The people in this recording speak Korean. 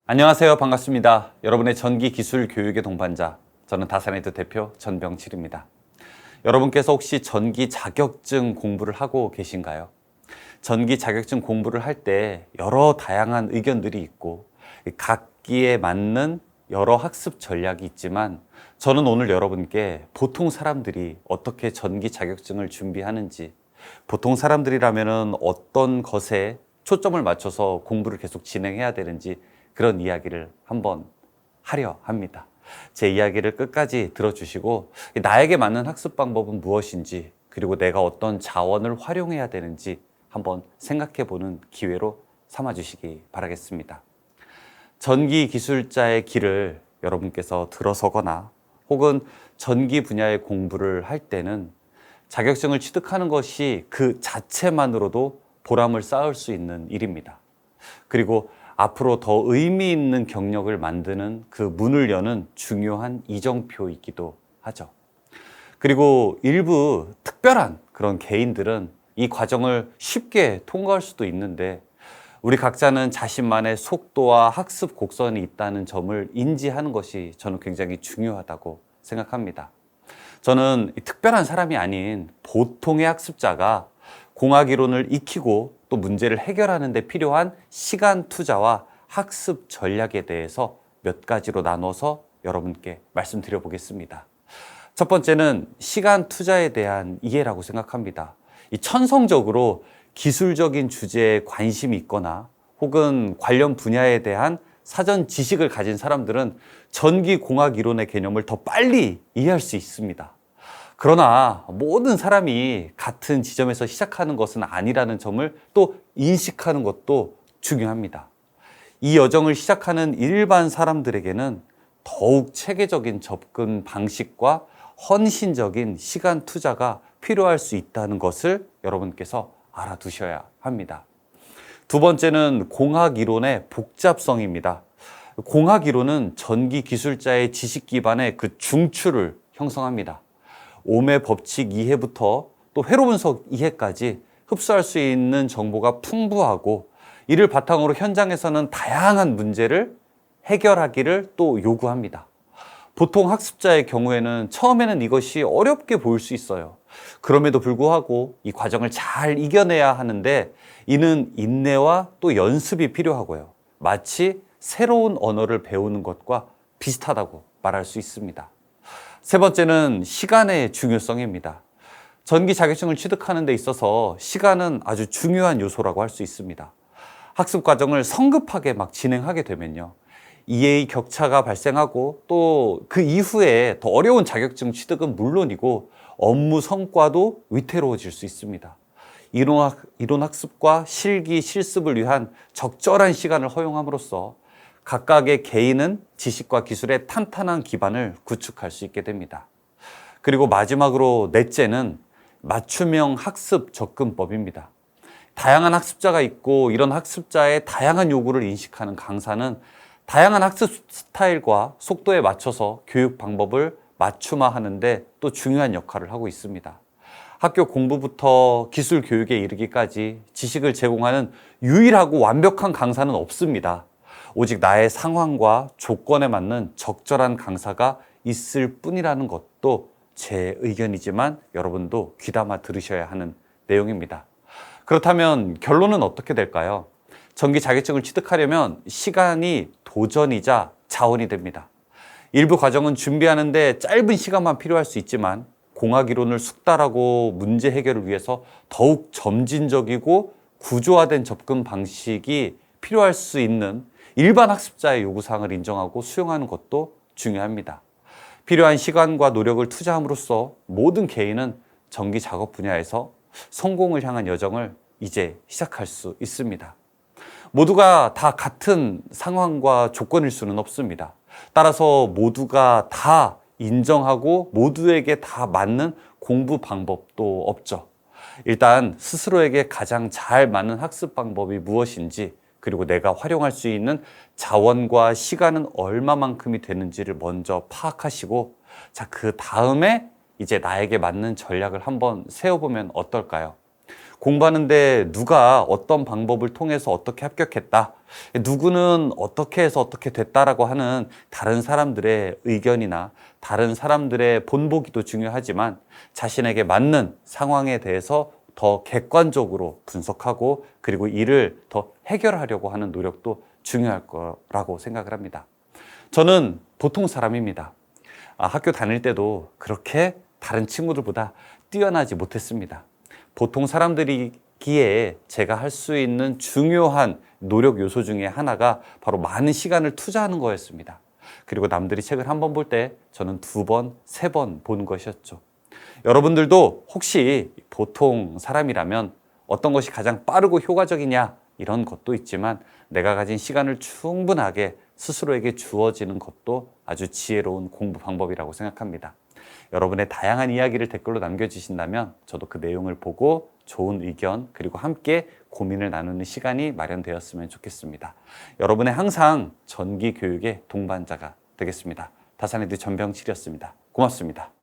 안녕하세요. 반갑습니다. 여러분의 전기 기술 교육의 동반자, 저는 다산에드 대표 전병칠입니다. 여러분께서 혹시 전기 자격증 공부를 하고 계신가요? 전기 자격증 공부를 할 때 여러 다양한 의견들이 있고 각기에 맞는 여러 학습 전략이 있지만, 저는 오늘 여러분께 보통 사람들이 어떻게 전기 자격증을 준비하는지, 보통 사람들이라면 어떤 것에 초점을 맞춰서 공부를 계속 진행해야 되는지, 그런 이야기를 한번 하려 합니다. 제 이야기를 끝까지 들어주시고 나에게 맞는 학습 방법은 무엇인지, 그리고 내가 어떤 자원을 활용해야 되는지 한번 생각해 보는 기회로 삼아 주시기 바라겠습니다. 전기 기술자의 길을 여러분께서 들어서거나 혹은 전기 분야의 공부를 할 때는 자격증을 취득하는 것이 그 자체만으로도 보람을 쌓을 수 있는 일입니다. 그리고 앞으로 더 의미 있는 경력을 만드는 그 문을 여는 중요한 이정표이기도 하죠. 그리고 일부 특별한 그런 개인들은 이 과정을 쉽게 통과할 수도 있는데, 우리 각자는 자신만의 속도와 학습 곡선이 있다는 점을 인지하는 것이 저는 굉장히 중요하다고 생각합니다. 저는 특별한 사람이 아닌 보통의 학습자가 공학 이론을 익히고 또 문제를 해결하는 데 필요한 시간 투자와 학습 전략에 대해서 몇 가지로 나눠서 여러분께 말씀드려 보겠습니다. 첫 번째는 시간 투자에 대한 이해라고 생각합니다. 이 천성적으로 기술적인 주제에 관심이 있거나 혹은 관련 분야에 대한 사전 지식을 가진 사람들은 전기공학 이론의 개념을 더 빨리 이해할 수 있습니다. 그러나 모든 사람이 같은 지점에서 시작하는 것은 아니라는 점을 또 인식하는 것도 중요합니다. 이 여정을 시작하는 일반 사람들에게는 더욱 체계적인 접근 방식과 헌신적인 시간 투자가 필요할 수 있다는 것을 여러분께서 알아두셔야 합니다. 두 번째는 공학 이론의 복잡성입니다. 공학 이론은 전기 기술자의 지식 기반의 그 중추를 형성합니다. 옴의 법칙 이해부터 또 회로 분석 이해까지 흡수할 수 있는 정보가 풍부하고, 이를 바탕으로 현장에서는 다양한 문제를 해결하기를 또 요구합니다. 보통 학습자의 경우에는 처음에는 이것이 어렵게 보일 수 있어요. 그럼에도 불구하고 이 과정을 잘 이겨내야 하는데, 이는 인내와 또 연습이 필요하고요. 마치 새로운 언어를 배우는 것과 비슷하다고 말할 수 있습니다. 세 번째는 시간의 중요성입니다. 전기 자격증을 취득하는 데 있어서 시간은 아주 중요한 요소라고 할 수 있습니다. 학습 과정을 성급하게 막 진행하게 되면요, 이해의 격차가 발생하고 또 그 이후에 더 어려운 자격증 취득은 물론이고 업무 성과도 위태로워질 수 있습니다. 이론 학습과 실기 실습을 위한 적절한 시간을 허용함으로써 각각의 개인은 지식과 기술의 탄탄한 기반을 구축할 수 있게 됩니다. 그리고 마지막으로 넷째는 맞춤형 학습 접근법입니다. 다양한 학습자가 있고, 이런 학습자의 다양한 요구를 인식하는 강사는 다양한 학습 스타일과 속도에 맞춰서 교육 방법을 맞춤화하는데 또 중요한 역할을 하고 있습니다. 학교 공부부터 기술 교육에 이르기까지 지식을 제공하는 유일하고 완벽한 강사는 없습니다. 오직 나의 상황과 조건에 맞는 적절한 강사가 있을 뿐이라는 것도 제 의견이지만 여러분도 귀담아 들으셔야 하는 내용입니다. 그렇다면 결론은 어떻게 될까요? 전기 자격증을 취득하려면 시간이 도전이자 자원이 됩니다. 일부 과정은 준비하는데 짧은 시간만 필요할 수 있지만, 공학 이론을 숙달하고 문제 해결을 위해서 더욱 점진적이고 구조화된 접근 방식이 필요할 수 있는 일반 학습자의 요구사항을 인정하고 수용하는 것도 중요합니다. 필요한 시간과 노력을 투자함으로써 모든 개인은 전기 작업 분야에서 성공을 향한 여정을 이제 시작할 수 있습니다. 모두가 다 같은 상황과 조건일 수는 없습니다. 따라서 모두가 다 인정하고 모두에게 다 맞는 공부 방법도 없죠. 일단 스스로에게 가장 잘 맞는 학습 방법이 무엇인지, 그리고 내가 활용할 수 있는 자원과 시간은 얼마만큼이 되는지를 먼저 파악하시고, 자, 그 다음에 이제 나에게 맞는 전략을 한번 세워보면 어떨까요? 공부하는데 누가 어떤 방법을 통해서 어떻게 합격했다, 누구는 어떻게 해서 어떻게 됐다라고 하는 다른 사람들의 의견이나 다른 사람들의 본보기도 중요하지만 자신에게 맞는 상황에 대해서 더 객관적으로 분석하고 그리고 이를 더 해결하려고 하는 노력도 중요할 거라고 생각을 합니다. 저는 보통 사람입니다. 학교 다닐 때도 그렇게 다른 친구들보다 뛰어나지 못했습니다. 보통 사람들이기에 제가 할 수 있는 중요한 노력 요소 중에 하나가 바로 많은 시간을 투자하는 거였습니다. 그리고 남들이 책을 한 번 볼 때 저는 2번, 3번 보는 것이었죠. 여러분들도 혹시 보통 사람이라면 어떤 것이 가장 빠르고 효과적이냐 이런 것도 있지만 내가 가진 시간을 충분하게 스스로에게 주어지는 것도 아주 지혜로운 공부 방법이라고 생각합니다. 여러분의 다양한 이야기를 댓글로 남겨주신다면 저도 그 내용을 보고 좋은 의견 그리고 함께 고민을 나누는 시간이 마련되었으면 좋겠습니다. 여러분의 항상 전기 교육의 동반자가 되겠습니다. 다산에드 전병칠이었습니다. 고맙습니다.